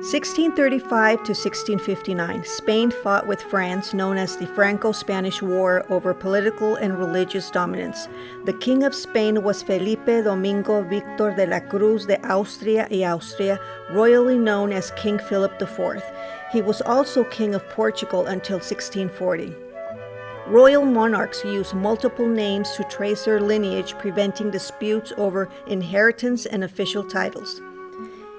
1635 to 1659, Spain fought with France, known as the Franco-Spanish War, over political and religious dominance. The King of Spain was Felipe Domingo Victor de la Cruz de Austria y Austria, royally known as King Philip IV. He was also King of Portugal until 1640. Royal monarchs use multiple names to trace their lineage, preventing disputes over inheritance and official titles.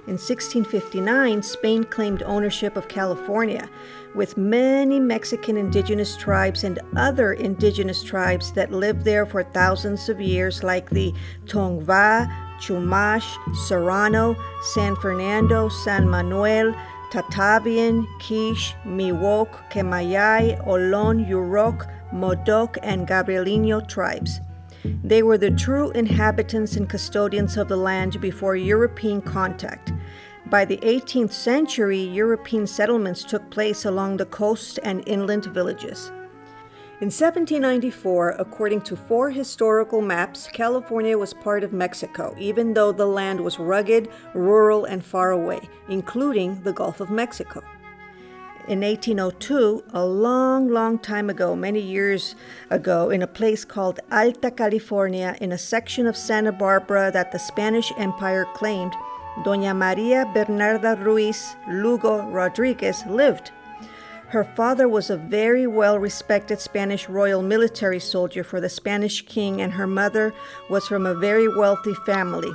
In 1659, Spain claimed ongnership of California, with many Mexican indigenous tribes and other indigenous tribes that lived there for thousands of years, like the Tongva, Chumash, Serrano, San Fernando, San Manuel, Tatavian, Quiche, Miwok, Kemayay, Olon, Yurok, Modoc, and Gabrielino tribes. They were the true inhabitants and custodians of the land before European contact. By the 18th century, European settlements took place along the coast and inland villages. In 1794, according to 4 historical maps, California was part of Mexico, even though the land was rugged, rural, and far away, including the Gulf of Mexico. In 1802, a long time ago, many years ago, in a place called Alta California, in a section of Santa Barbara that the Spanish Empire claimed, Doña Maria Bernarda Ruiz Lugo Rodriguez lived. Her father was a very well-respected Spanish royal military soldier for the Spanish king, and her mother was from a very wealthy family.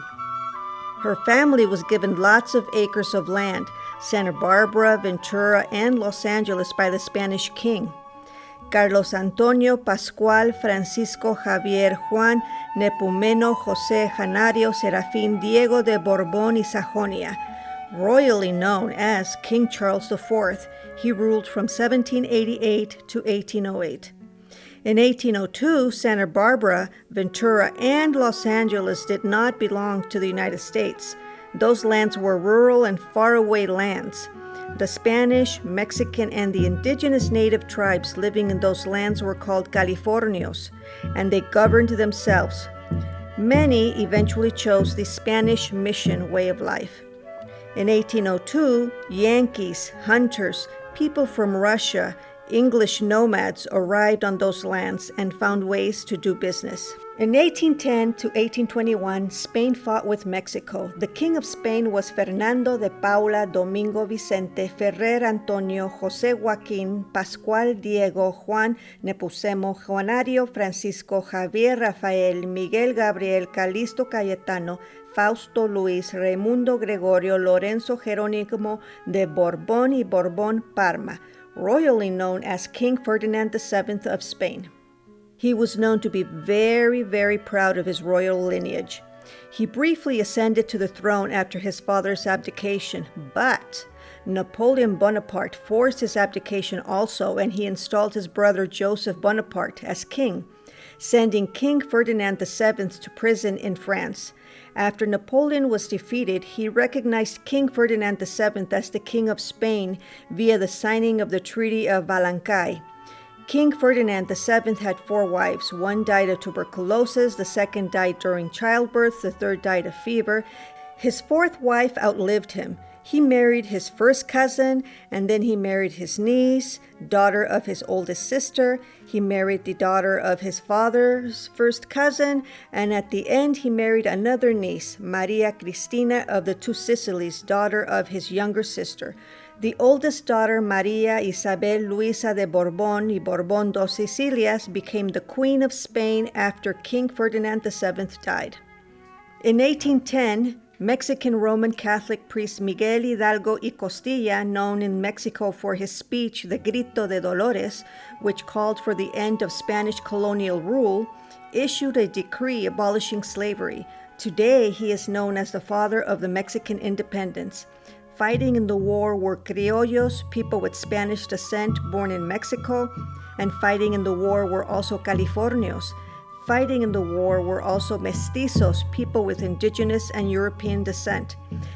Her family was given lots of acres of land, Santa Barbara, Ventura, and Los Angeles by the Spanish king. Carlos Antonio, Pascual, Francisco, Javier, Juan, Nepomeno, José, Janario, Serafín, Diego de Borbón y Sajonia. Royally known as King Charles IV, he ruled from 1788 to 1808. In 1802, Santa Barbara, Ventura, and Los Angeles did not belong to the United States. Those lands were rural and faraway lands. The Spanish, Mexican, and the indigenous native tribes living in those lands were called Californios, and they governed themselves. Many eventually chose the Spanish mission way of life. In 1802, Yankees, hunters, people from Russia, English nomads arrived on those lands and found ways to do business. In 1810 to 1821, Spain fought with Mexico. The King of Spain was Fernando de Paula, Domingo Vicente, Ferrer Antonio, José Joaquín, Pascual Diego, Juan Nepomuceno, Juanario Francisco, Javier Rafael, Miguel Gabriel, Calixto Cayetano, Fausto Luis, Raimundo Gregorio, Lorenzo Jerónimo de Borbón y Borbón Parma, royally known as King Ferdinand VII of Spain. He was known to be very proud of his royal lineage. He briefly ascended to the throne after his father's abdication, but Napoleon Bonaparte forced his abdication also, and he installed his brother Joseph Bonaparte as king, sending King Ferdinand VII to prison in France. After Napoleon was defeated, he recognized King Ferdinand VII as the King of Spain via the signing of the Treaty of Valancay. King Ferdinand VII had 4 wives. One died of tuberculosis, the second died during childbirth, the third died of fever. His 4th wife outlived him. He married his first cousin, and then he married his niece, daughter of his oldest sister. He married the daughter of his father's first cousin, and at the end he married another niece, Maria Cristina of the 2 Sicilies, daughter of his younger sister. The oldest daughter, Maria Isabel Luisa de Borbón y Borbón dos Sicilias, became the Queen of Spain after King Ferdinand VII died. In 1810, Mexican Roman Catholic priest Miguel Hidalgo y Costilla, known in Mexico for his speech, the Grito De Dolores, which called for the end of Spanish colonial rule, issued a decree abolishing slavery. Today, he is known as the father of the Mexican independence. Fighting in the war were criollos, people with Spanish descent born in Mexico, and fighting in the war were also Californios. Fighting in the war were also mestizos, people with indigenous and European descent.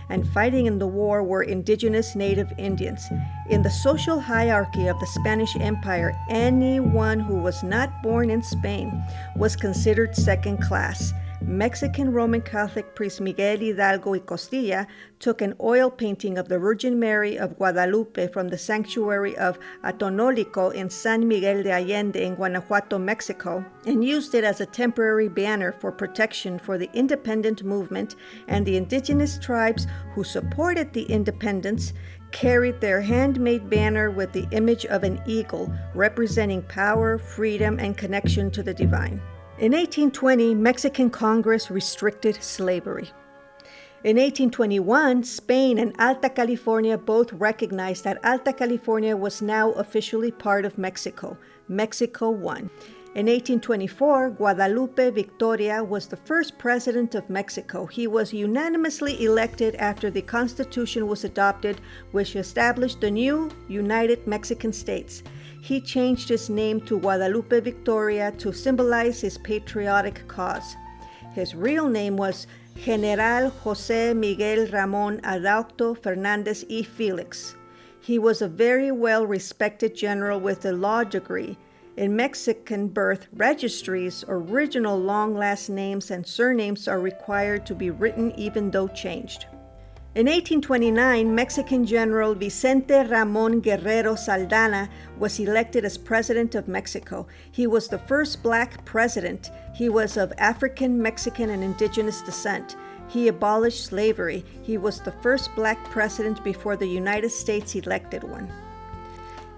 And fighting in the war were indigenous native Indians. In the social hierarchy of the Spanish Empire, anyone who was not born in Spain was considered second class. Mexican Roman Catholic priest Miguel Hidalgo y Costilla took an oil painting of the Virgin Mary of Guadalupe from the sanctuary of Atonolico in San Miguel de Allende in Guanajuato, Mexico, and used it as a temporary banner for protection for the independent movement, and the indigenous tribes who supported the independence carried their handmade banner with the image of an eagle representing power, freedom, and connection to the divine. In 1820, Mexican Congress restricted slavery. In 1821, Spain and Alta California both recognized that Alta California was now officially part of Mexico. Mexico won. In 1824, Guadalupe Victoria was the first president of Mexico. He was unanimously elected after the Constitution was adopted, which established the new United Mexican States. He changed his name to Guadalupe Victoria to symbolize his patriotic cause. His real name was General José Miguel Ramón Adaucto Fernández y Felix. He was a very well-respected general with a law degree. In Mexican birth registries, original long last names and surnames are required to be written even though changed. In 1829, Mexican General Vicente Ramón Guerrero Saldana was elected as President of Mexico. He was the first black president. He was of African, Mexican, and indigenous descent. He abolished slavery. He was the first black president before the United States elected one.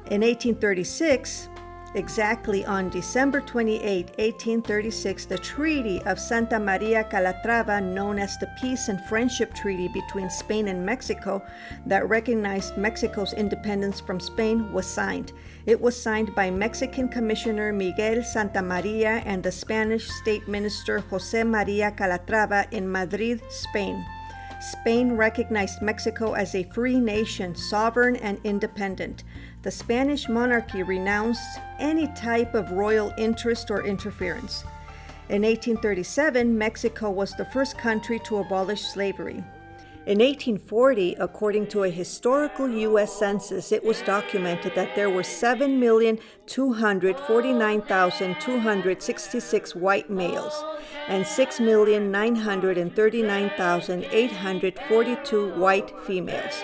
In 1836, exactly on December 28, 1836, the Treaty of Santa Maria Calatrava, known as the Peace and Friendship Treaty between Spain and Mexico, that recognized Mexico's independence from Spain, was signed. It was signed by Mexican Commissioner Miguel Santamaria and the Spanish State Minister José María Calatrava in Madrid, Spain. Spain recognized Mexico as a free nation, sovereign and independent. The Spanish monarchy renounced any type of royal interest or interference. In 1837, Mexico was the first country to abolish slavery. In 1840, according to a historical U.S. census, it was documented that there were 7,249,266 white males and 6,939,842 white females.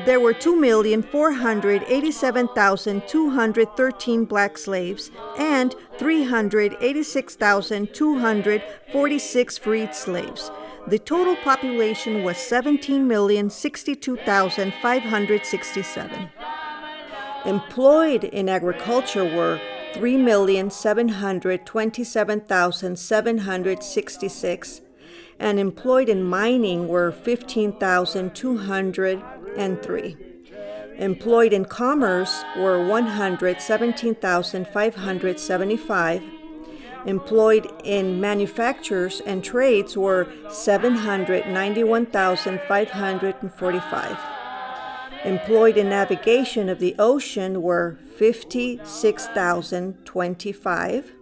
There were 2,487,213 black slaves and 386,246 freed slaves. The total population was 17,062,567. Employed in agriculture were 3,727,766, and employed in mining were 15,203. Employed in commerce were 117,575. Employed in manufactures and trades were 791,545. Employed in navigation of the ocean were 56,025.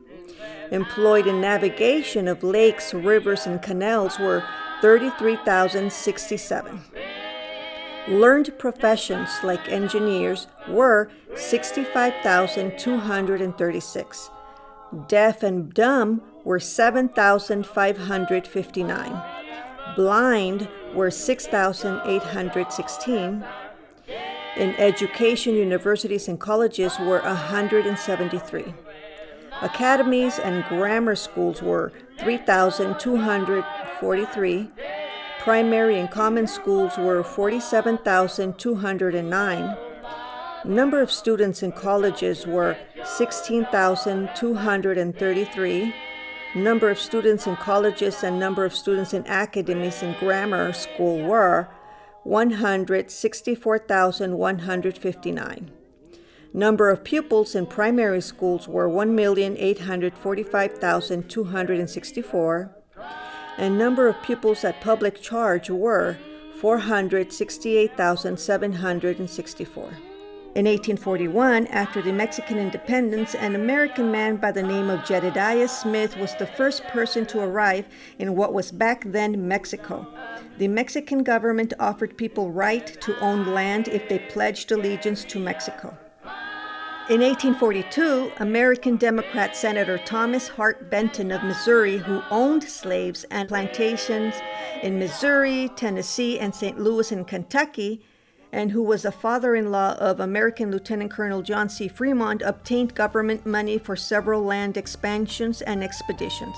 Employed in navigation of lakes, rivers, and canals were 33,067. Learned professions like engineers were 65,236. Deaf and dumb were 7,559. Blind were 6,816. In education, universities and colleges were 173. Academies and grammar schools were 3,243. Primary and common schools were 47,209. Number of students in colleges were 16,233. Number of students in colleges and number of students in academies and grammar school were 164,159. Number of pupils in primary schools were 1,845,264. And number of pupils at public charge were 468,764. In 1841, after the Mexican independence, an American man by the name of Jedediah Smith was the first person to arrive in what was back then Mexico. The Mexican government offered people right to own land if they pledged allegiance to Mexico. In 1842, American Democrat Senator Thomas Hart Benton of Missouri, who owned slaves and plantations in Missouri, Tennessee, and St. Louis in Kentucky, and who was a father-in-law of American Lieutenant Colonel John C. Fremont, obtained government money for several land expansions and expeditions.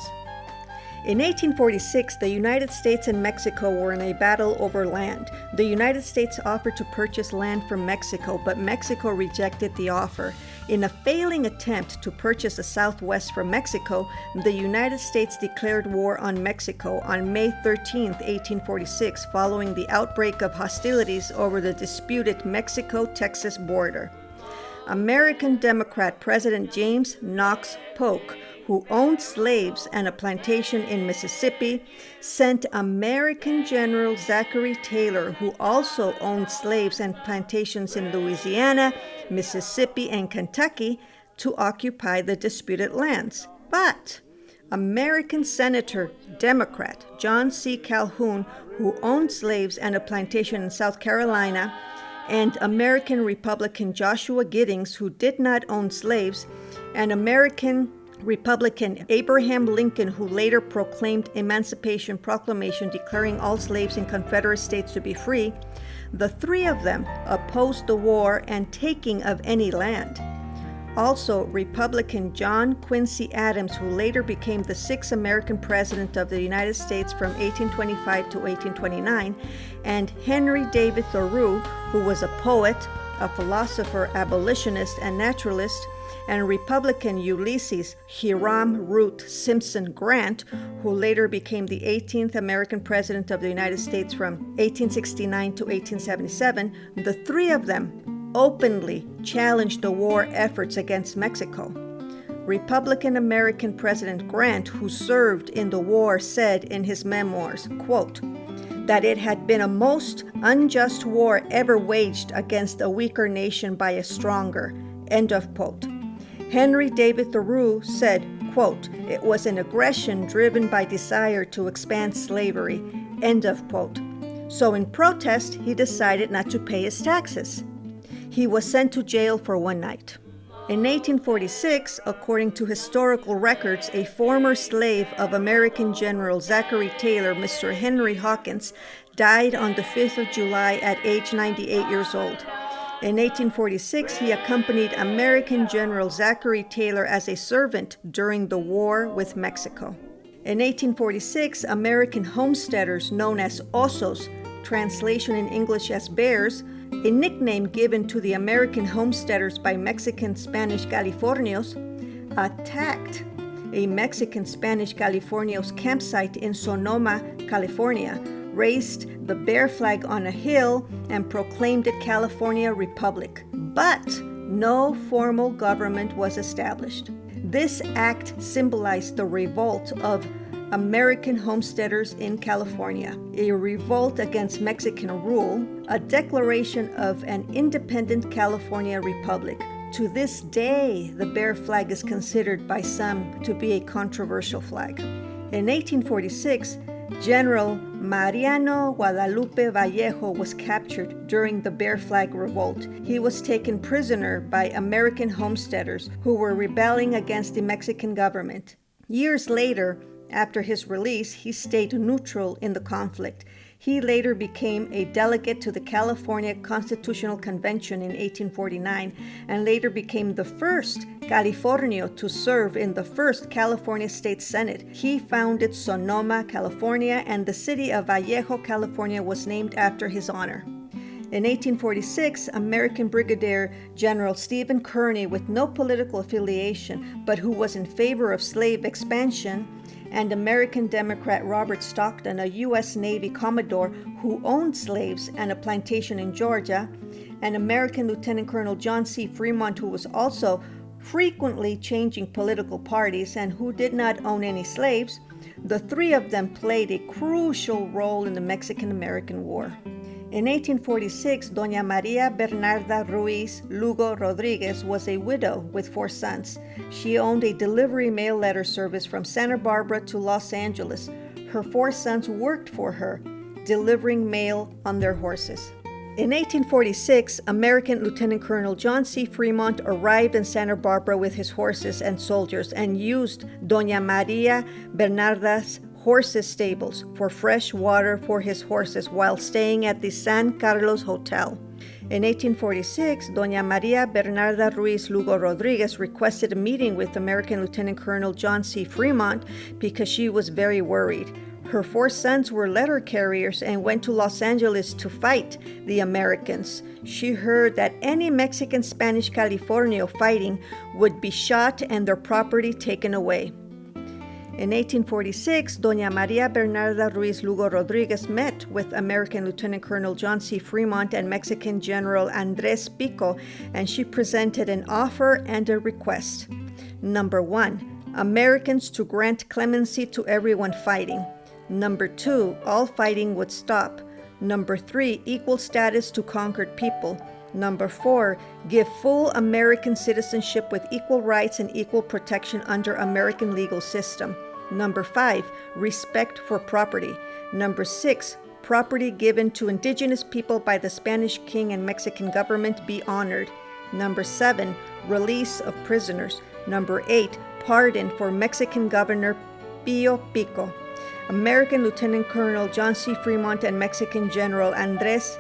In 1846, the United States and Mexico were in a battle over land. The United States offered to purchase land from Mexico, but Mexico rejected the offer. In a failing attempt to purchase the Southwest from Mexico, the United States declared war on Mexico on May 13, 1846, following the outbreak of hostilities over the disputed Mexico-Texas border. American Democrat President James Knox Polk, who owned slaves and a plantation in Mississippi, sent American General Zachary Taylor, who also owned slaves and plantations in Louisiana, Mississippi, and Kentucky, to occupy the disputed lands. But American Senator, Democrat John C. Calhoun, who owned slaves and a plantation in South Carolina, and American Republican Joshua Giddings, who did not own slaves, and American Republican Abraham Lincoln, who later proclaimed Emancipation Proclamation declaring all slaves in Confederate states to be free, the three of them opposed the war and taking of any land. Also, Republican John Quincy Adams, who later became the sixth American president of the United States from 1825 to 1829, and Henry David Thoreau, who was a poet, a philosopher, abolitionist, and naturalist, and Republican Ulysses Hiram Root Simpson Grant, who later became the 18th American president of the United States from 1869 to 1877, the three of them openly challenged the war efforts against Mexico. Republican American President Grant, who served in the war, said in his memoirs, quote, that it had been a most unjust war ever waged against a weaker nation by a stronger, end of quote. Henry David Thoreau said, quote, it was an aggression driven by desire to expand slavery, end of quote. So in protest, he decided not to pay his taxes. He was sent to jail for one night. In 1846, according to historical records, a former slave of American General Zachary Taylor, Mr. Henry Hawkins, died on the 5th of July at age 98 years old. In 1846, he accompanied American General Zachary Taylor as a servant during the war with Mexico. In 1846, American homesteaders known as osos, translation in English as bears, a nickname given to the American homesteaders by Mexican Spanish Californios, attacked a Mexican Spanish Californios campsite in Sonoma, California, raised the bear flag on a hill, and proclaimed it California Republic. But no formal government was established. This act symbolized the revolt of American homesteaders in California, a revolt against Mexican rule, a declaration of an independent California Republic. To this day, the bear flag is considered by some to be a controversial flag. In 1846, General Mariano Guadalupe Vallejo was captured during the Bear Flag Revolt. He was taken prisoner by American homesteaders who were rebelling against the Mexican government. Years later, after his release, he stayed neutral in the conflict. He later became a delegate to the California Constitutional Convention in 1849 and later became the first Californio to serve in the first California State Senate. He founded Sonoma, California, and the city of Vallejo, California was named after his honor. In 1846, American Brigadier General Stephen Kearny, with no political affiliation but who was in favor of slave expansion, and American Democrat Robert Stockton, a U.S. Navy Commodore who owned slaves and a plantation in Georgia, and American Lieutenant Colonel John C. Fremont, who was also frequently changing political parties and who did not own any slaves, the three of them played a crucial role in the Mexican-American War. In 1846, Doña Maria Bernarda Ruiz Lugo Rodriguez was a widow with 4 sons. She owned a delivery mail letter service from Santa Barbara to Los Angeles. Her 4 sons worked for her, delivering mail on their horses. In 1846, American Lieutenant Colonel John C. Fremont arrived in Santa Barbara with his horses and soldiers and used Doña Maria Bernarda's horses' stables for fresh water for his horses while staying at the San Carlos Hotel. In 1846, Doña Maria Bernarda Ruiz Lugo Rodriguez requested a meeting with American Lieutenant Colonel John C. Fremont because she was very worried. Her 4 sons were letter carriers and went to Los Angeles to fight the Americans. She heard that any Mexican Spanish Californio fighting would be shot and their property taken away. In 1846, Doña Maria Bernarda Ruiz Lugo Rodriguez met with American Lieutenant Colonel John C. Fremont and Mexican General Andrés Pico, and she presented an offer and a request. Number 1, Americans to grant clemency to everyone fighting. Number 2, all fighting would stop. Number 3, equal status to conquered people. Number 4, give full American citizenship with equal rights and equal protection under American legal system. Number 5, respect for property. Number 6, property given to indigenous people by the Spanish king and Mexican government be honored. Number 7, release of prisoners. Number 8, pardon for Mexican Governor Pio Pico. American Lieutenant Colonel John C. Fremont and Mexican General Andrés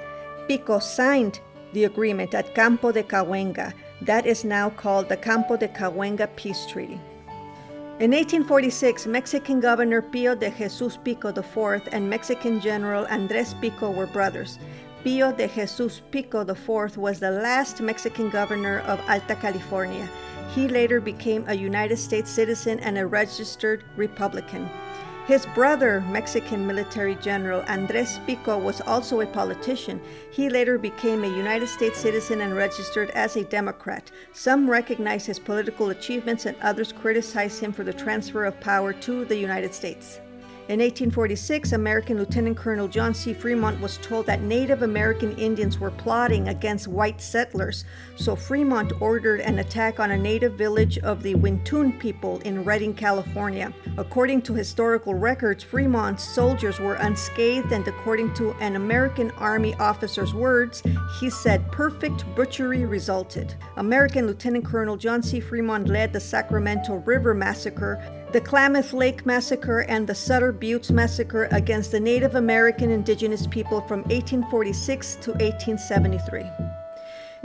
Pico signed the agreement at Campo de Cauenga. That is now called the Campo de Cahuenga Peace Treaty. In 1846, Mexican Governor Pio de Jesus Pico IV and Mexican General Andrés Pico were brothers. Pio de Jesus Pico IV was the last Mexican governor of Alta California. He later became a United States citizen and a registered Republican. His brother, Mexican military general Andrés Pico, was also a politician. He later became a United States citizen and registered as a Democrat. Some recognize his political achievements and others criticize him for the transfer of power to the United States. In 1846, American Lieutenant Colonel John C. Fremont was told that Native American Indians were plotting against white settlers, so Fremont ordered an attack on a native village of the Wintoon people in Redding, California. According to historical records, Fremont's soldiers were unscathed, and according to an American Army officer's words, he said perfect butchery resulted. American Lieutenant Colonel John C. Fremont led the Sacramento River Massacre, the Klamath Lake Massacre, and the Sutter Buttes Massacre against the Native American indigenous people from 1846 to 1873.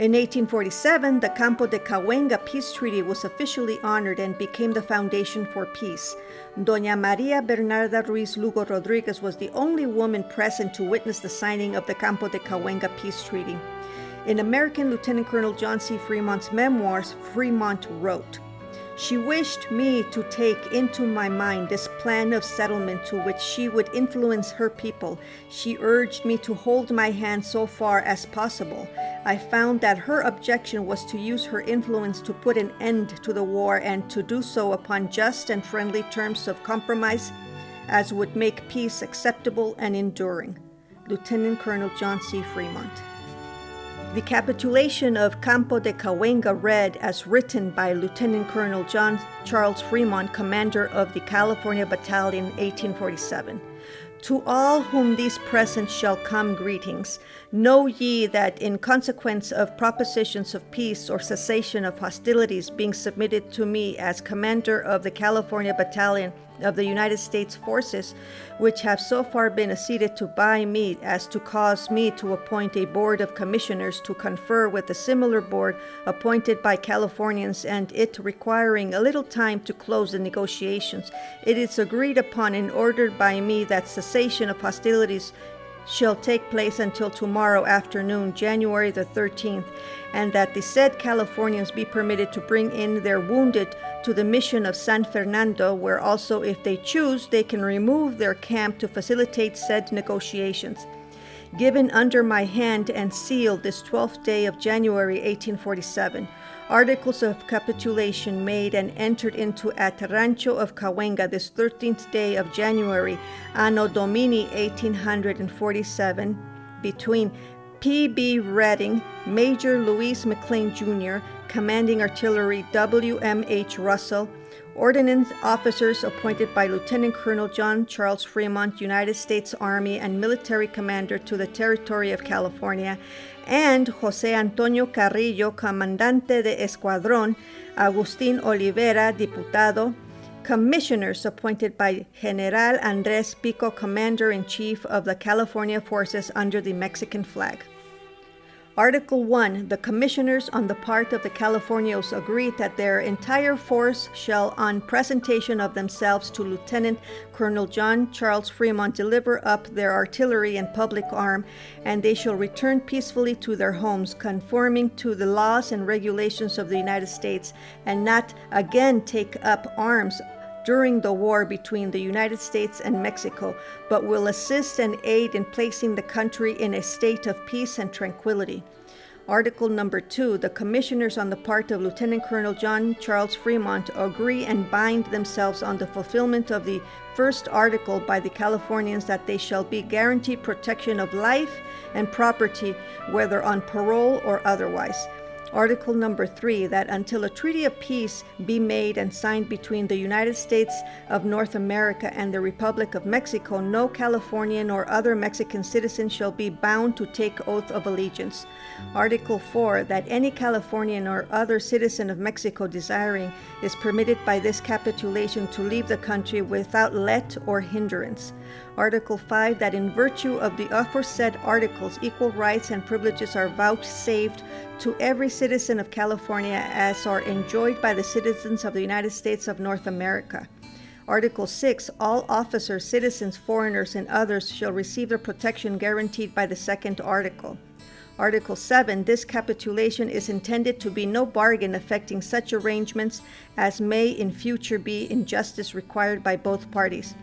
In 1847, the Campo de Cauenga Peace Treaty was officially honored and became the foundation for peace. Doña Maria Bernarda Ruiz Lugo Rodriguez was the only woman present to witness the signing of the Campo de Cauenga Peace Treaty. In American Lieutenant Colonel John C. Fremont's memoirs, Fremont wrote, "She wished me to take into my mind this plan of settlement to which she would influence her people. She urged me to hold my hand so far as possible. I found that her objection was to use her influence to put an end to the war and to do so upon just and friendly terms of compromise as would make peace acceptable and enduring." Lieutenant Colonel John C. Fremont. The capitulation of Campo de Cahuenga read as written by Lieutenant Colonel John Charles Fremont, commander of the California Battalion, 1847. "To all whom these presents shall come greetings, know ye that in consequence of propositions of peace or cessation of hostilities being submitted to me as commander of the California Battalion of the United States forces, which have so far been acceded to by me as to cause me to appoint a board of commissioners to confer with a similar board appointed by Californians, and it requiring a little time to close the negotiations, it is agreed upon and ordered by me that cessation of hostilities shall take place until tomorrow afternoon, January the 13th, and that the said Californians be permitted to bring in their wounded to the mission of San Fernando, where also, if they choose, they can remove their camp to facilitate said negotiations. Given under my hand and sealed this 12th day of January 1847. Articles of capitulation made and entered into at Rancho of Cahuenga this 13th day of January, Anno Domini 1847, between P.B. Redding, Major Louis McLean Jr., Commanding Artillery W.M.H. Russell, Ordnance officers appointed by Lieutenant Colonel John Charles Fremont, United States Army and military commander to the territory of California, and José Antonio Carrillo, Comandante de Escuadrón, Agustín Olivera, Diputado, commissioners appointed by General Andrés Pico, Commander-in-Chief of the California forces under the Mexican flag. Article 1. The commissioners on the part of the Californios agree that their entire force shall, on presentation of themselves to Lieutenant Colonel John Charles Fremont, deliver up their artillery and public arm, and they shall return peacefully to their homes, conforming to the laws and regulations of the United States, and not again take up arms during the war between the United States and Mexico, but will assist and aid in placing the country in a state of peace and tranquility. Article number 2, the commissioners on the part of Lieutenant Colonel John Charles Fremont agree and bind themselves on the fulfillment of the first article by the Californians that they shall be guaranteed protection of life and property, whether on parole or otherwise. Article number 3, that until a treaty of peace be made and signed between the United States of North America and the Republic of Mexico, no Californian or other Mexican citizen shall be bound to take oath of allegiance. Article 4, that any Californian or other citizen of Mexico desiring is permitted by this capitulation to leave the country without let or hindrance. Article 5, that in virtue of the aforesaid articles, equal rights and privileges are vouchsafed to every citizen of California as are enjoyed by the citizens of the United States of North America. Article 6, all officers, citizens, foreigners, and others shall receive the protection guaranteed by the second article. Article 7, this capitulation is intended to be no bargain affecting such arrangements as may in future be in justice required by both parties.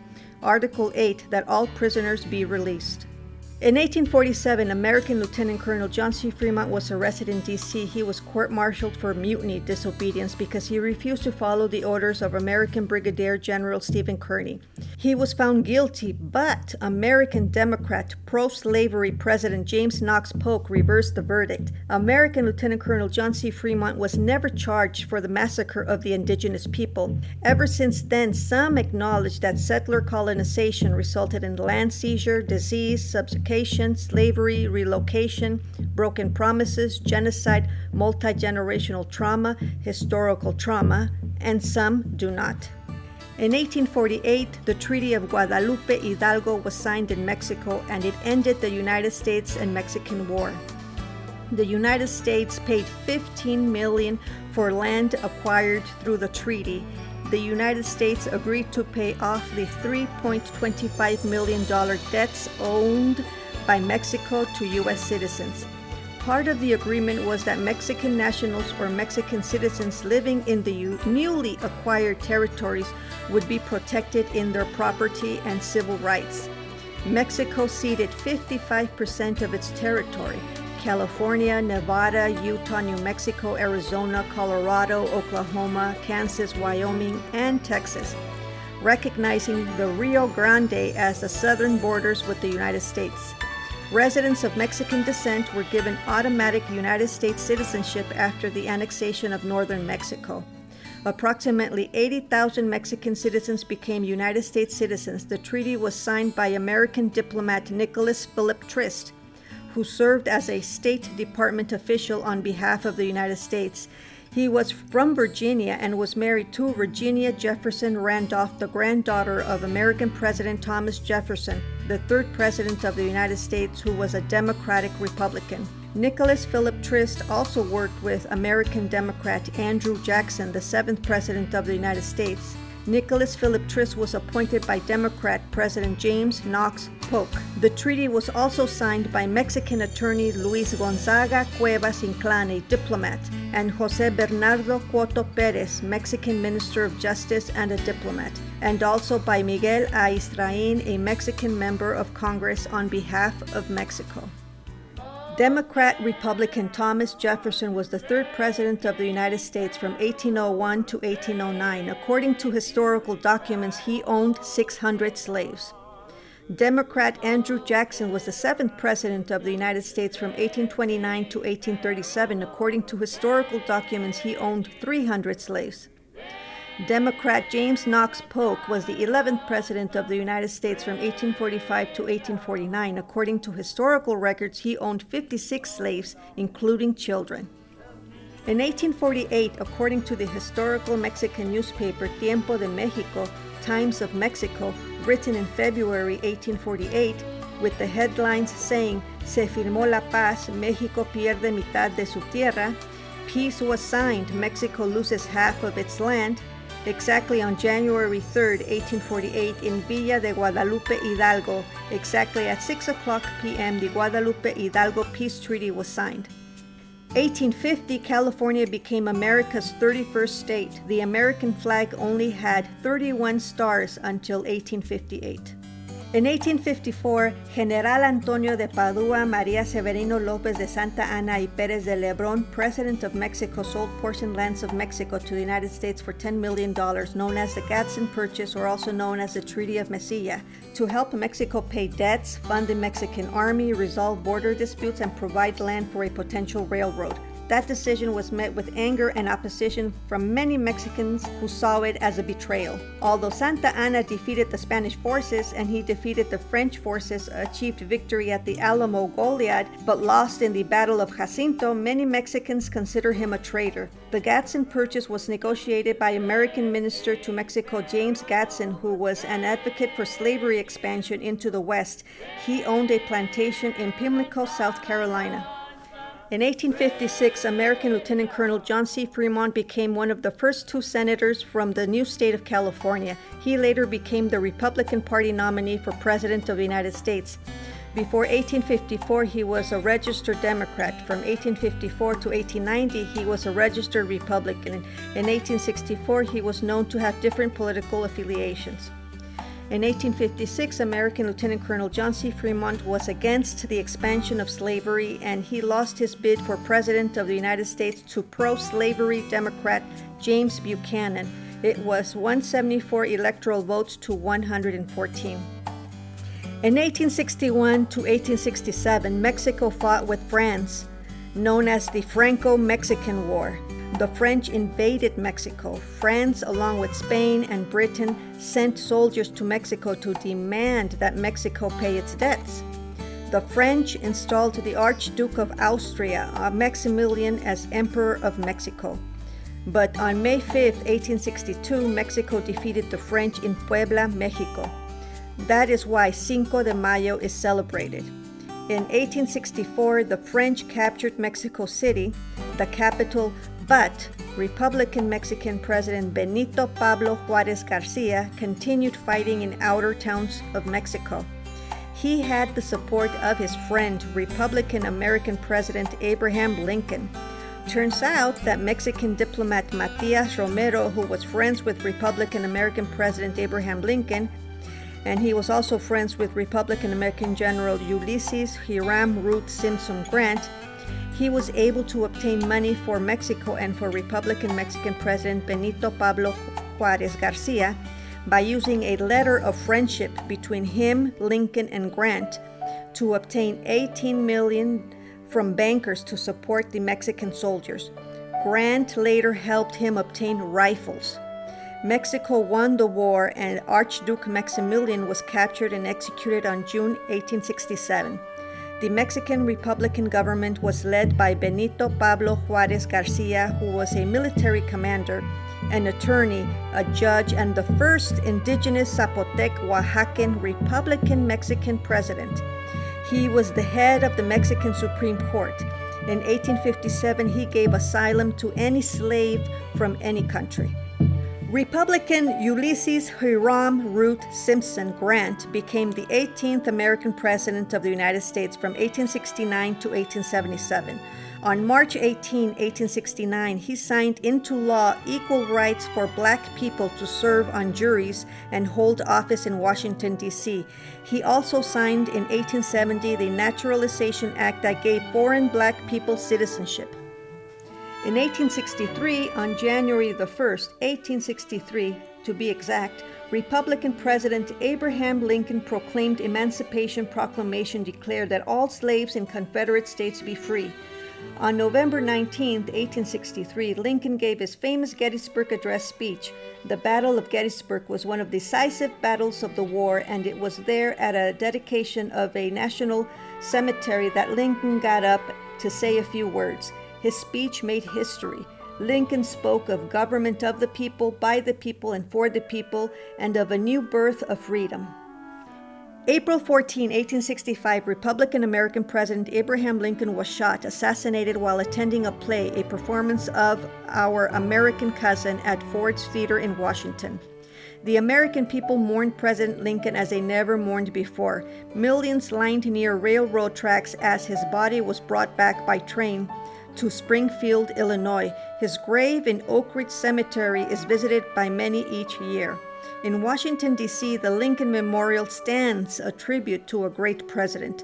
Article 8, that all prisoners be released. In 1847, American Lieutenant Colonel John C. Fremont was arrested in D.C. He was court-martialed for mutiny disobedience because he refused to follow the orders of American Brigadier General Stephen Kearny. He was found guilty, but American Democrat pro-slavery President James Knox Polk reversed the verdict. American Lieutenant Colonel John C. Fremont was never charged for the massacre of the indigenous people. Ever since then, some acknowledge that settler colonization resulted in land seizure, disease, subjugation, slavery, relocation, broken promises, genocide, multi-generational trauma, historical trauma, and some do not. In 1848, the Treaty of Guadalupe Hidalgo was signed in Mexico, and it ended the United States and Mexican War. The United States paid $15 million for land acquired through the treaty. The United States agreed to pay off the $3.25 million debts owed by Mexico to U.S. citizens. Part of the agreement was that Mexican nationals or Mexican citizens living in the newly acquired territories would be protected in their property and civil rights. Mexico ceded 55% of its territory: California, Nevada, Utah, New Mexico, Arizona, Colorado, Oklahoma, Kansas, Wyoming, and Texas, recognizing the Rio Grande as the southern borders with the United States. Residents of Mexican descent were given automatic United States citizenship after the annexation of northern Mexico. Approximately 80,000 Mexican citizens became United States citizens. The treaty was signed by American diplomat Nicholas Philip Trist, who served as a State Department official on behalf of the United States. He was from Virginia and was married to Virginia Jefferson Randolph, the granddaughter of American President Thomas Jefferson, the third president of the United States, who was a Democratic Republican. Nicholas Philip Trist also worked with American Democrat Andrew Jackson, the seventh president of the United States. Nicholas Philip Trist was appointed by Democrat President James Knox Polk. The treaty was also signed by Mexican attorney Luis Gonzaga Cuevas Inclán, a diplomat, and José Bernardo Cuoto Pérez, Mexican Minister of Justice and a diplomat, and also by Miguel Aiztrain, a Mexican member of Congress on behalf of Mexico. Democrat-Republican Thomas Jefferson was the third president of the United States from 1801 to 1809. According to historical documents, he owned 600 slaves. Democrat Andrew Jackson was the seventh president of the United States from 1829 to 1837. According to historical documents, he owned 300 slaves. Democrat James Knox Polk was the 11th president of the United States from 1845 to 1849. According to historical records, he owned 56 slaves, including children. In 1848, according to the historical Mexican newspaper Tiempo de México, Times of Mexico, written in February 1848, with the headlines saying, "Se firmó la paz, México pierde mitad de su tierra," peace was signed, Mexico loses half of its land, exactly on January 3rd, 1848, in Villa de Guadalupe, Hidalgo, exactly at 6:00 p.m., the Guadalupe Hidalgo Peace Treaty was signed. 1850, California became America's 31st state. The American flag only had 31 stars until 1858. In 1854, General Antonio de Padua, Maria Severino López de Santa Ana y Pérez de Lebrón, President of Mexico, sold portion lands of Mexico to the United States for $10 million, known as the Gadsden Purchase, or also known as the Treaty of Mesilla, to help Mexico pay debts, fund the Mexican army, resolve border disputes, and provide land for a potential railroad. That decision was met with anger and opposition from many Mexicans who saw it as a betrayal. Although Santa Anna defeated the Spanish forces and he defeated the French forces, achieved victory at the Alamo Goliad, but lost in the Battle of Jacinto, many Mexicans consider him a traitor. The Gadsden Purchase was negotiated by American Minister to Mexico James Gadsden, who was an advocate for slavery expansion into the West. He owned a plantation in Pimlico, South Carolina. In 1856, American Lieutenant Colonel John C. Fremont became one of the first two senators from the new state of California. He later became the Republican Party nominee for President of the United States. Before 1854, he was a registered Democrat. From 1854 to 1890, he was a registered Republican. In 1864, he was known to have different political affiliations. In 1856, American Lieutenant Colonel John C. Fremont was against the expansion of slavery, and he lost his bid for President of the United States to pro-slavery Democrat James Buchanan. It was 174 electoral votes to 114. In 1861 to 1867, Mexico fought with France, known as the Franco-Mexican War. The French invaded Mexico. France, along with Spain and Britain, sent soldiers to Mexico to demand that Mexico pay its debts. The French installed the Archduke of Austria, Maximilian, as Emperor of Mexico. But on May 5, 1862, Mexico defeated the French in Puebla, Mexico. That is why Cinco de Mayo is celebrated. In 1864, the French captured Mexico City, the capital, but Republican Mexican President Benito Pablo Juarez Garcia continued fighting in outer towns of Mexico. He had the support of his friend, Republican American President Abraham Lincoln. Turns out that Mexican diplomat Matias Romero, who was friends with Republican American President Abraham Lincoln, and he was also friends with Republican American General Ulysses Hiram Root Simpson Grant, he was able to obtain money for Mexico and for Republican Mexican President Benito Pablo Juarez Garcia by using a letter of friendship between him, Lincoln, and Grant to obtain $18 million from bankers to support the Mexican soldiers. Grant later helped him obtain rifles. Mexico won the war, and Archduke Maximilian was captured and executed on June 1867. The Mexican Republican government was led by Benito Pablo Juarez Garcia, who was a military commander, an attorney, a judge, and the first indigenous Zapotec Oaxacan Republican Mexican president. He was the head of the Mexican Supreme Court. In 1857, he gave asylum to any slave from any country. Republican Ulysses Hiram Root Simpson Grant became the 18th American President of the United States from 1869 to 1877. On March 18, 1869, he signed into law equal rights for Black people to serve on juries and hold office in Washington, D.C. He also signed in 1870 the Naturalization Act that gave foreign Black people citizenship. In 1863, on January the 1st, 1863 to be exact, Republican President Abraham Lincoln proclaimed Emancipation Proclamation declared that all slaves in Confederate states be free. On November 19, 1863, Lincoln gave his famous Gettysburg Address speech. The Battle of Gettysburg was one of the decisive battles of the war, and it was there at a dedication of a national cemetery that Lincoln got up to say a few words. His speech made history. Lincoln spoke of government of the people, by the people, and for the people, and of a new birth of freedom. April 14, 1865, Republican-American President Abraham Lincoln was shot, assassinated while attending a play, a performance of Our American Cousin at Ford's Theater in Washington. The American people mourned President Lincoln as they never mourned before. Millions lined near railroad tracks as his body was brought back by train to Springfield, Illinois. His grave in Oak Ridge Cemetery is visited by many each year. In Washington, D.C., the Lincoln Memorial stands a tribute to a great president.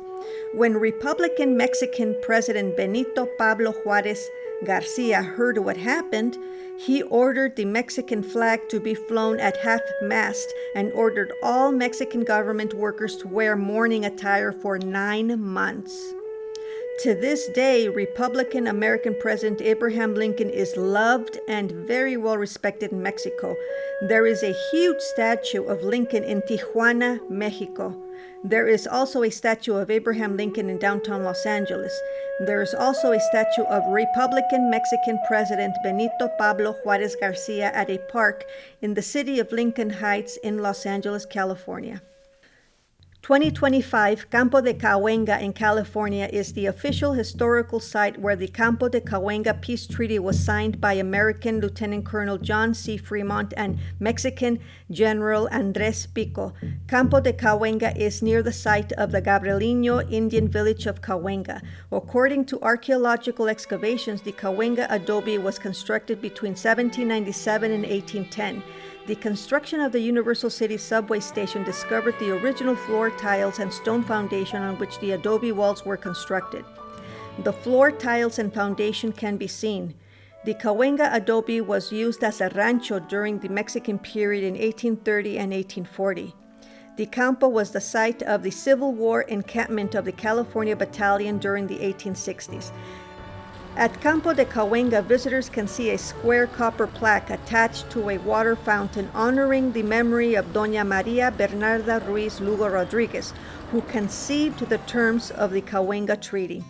When Republican-Mexican President Benito Pablo Juarez Garcia heard what happened, he ordered the Mexican flag to be flown at half-mast and ordered all Mexican government workers to wear mourning attire for 9 months. To this day, Republican-American President Abraham Lincoln is loved and very well respected in Mexico. There is a huge statue of Lincoln in Tijuana, Mexico. There is also a statue of Abraham Lincoln in downtown Los Angeles. There is also a statue of Republican-Mexican President Benito Pablo Juarez Garcia at a park in the city of Lincoln Heights in Los Angeles, California. 2025, Campo de Cahuenga in California is the official historical site where the Campo de Cahuenga peace treaty was signed by American Lieutenant Colonel John C. Fremont and Mexican General Andres Pico. Campo de Cahuenga is near the site of the Gabrielino Indian village of Cahuenga. According to archaeological excavations, the Cahuenga adobe was constructed between 1797 and 1810. The construction of the Universal City subway station discovered the original floor tiles and stone foundation on which the adobe walls were constructed. The floor tiles and foundation can be seen. The Cahuenga adobe was used as a rancho during the Mexican period in 1830 and 1840. The Campo was the site of the Civil War encampment of the California Battalion during the 1860s. At Campo de Cauenga, visitors can see a square copper plaque attached to a water fountain honoring the memory of Doña Maria Bernarda Ruiz Lugo Rodriguez, who conceived the terms of the Cahuenga Treaty.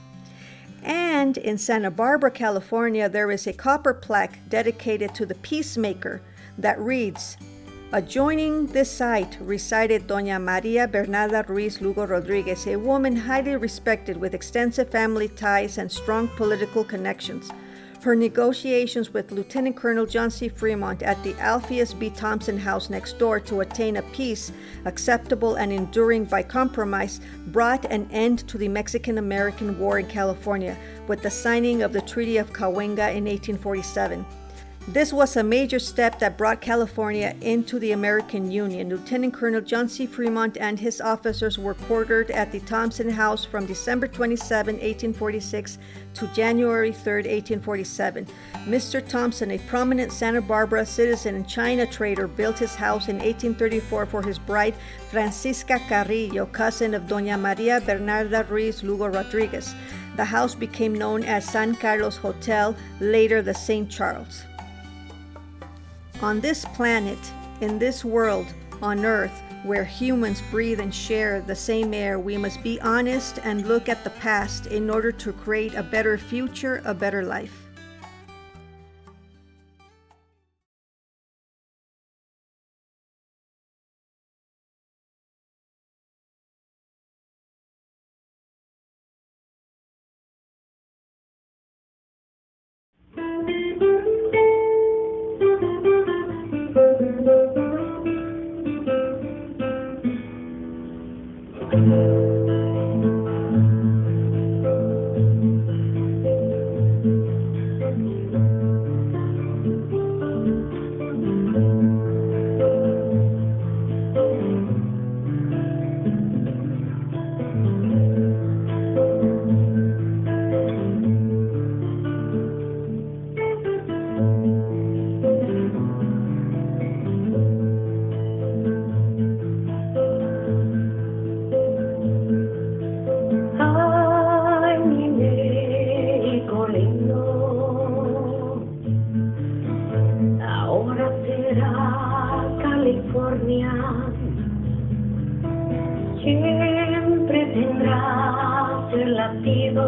And in Santa Barbara, California, there is a copper plaque dedicated to the peacemaker that reads, "Adjoining this site resided Doña Maria Bernarda Ruiz Lugo Rodriguez, a woman highly respected with extensive family ties and strong political connections. Her negotiations with Lieutenant Colonel John C. Fremont at the Alpheus B. Thompson House next door to attain a peace acceptable and enduring by compromise brought an end to the Mexican-American War in California with the signing of the Treaty of Cahuenga in 1847. This was a major step that brought California into the American Union. Lieutenant Colonel John C. Fremont and his officers were quartered at the Thompson House from December 27, 1846 to January 3, 1847. Mr. Thompson, a prominent Santa Barbara citizen and China trader, built his house in 1834 for his bride, Francisca Carrillo, cousin of Doña Maria Bernarda Ruiz Lugo Rodriguez. The house became known as San Carlos Hotel, later the St. Charles. On this planet, in this world, on Earth, where humans breathe and share the same air, we must be honest and look at the past in order to create a better future, a better life. latido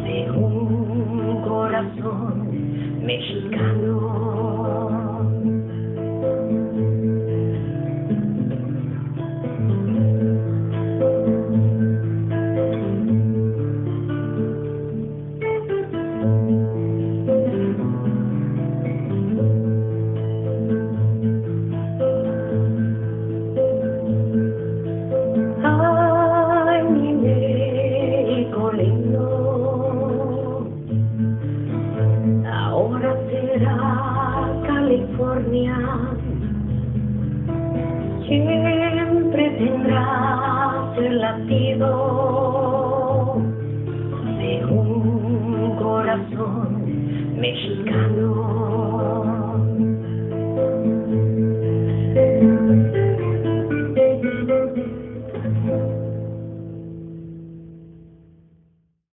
de un corazón mexicano. Siempre tendrás el latido de un corazón mexicano.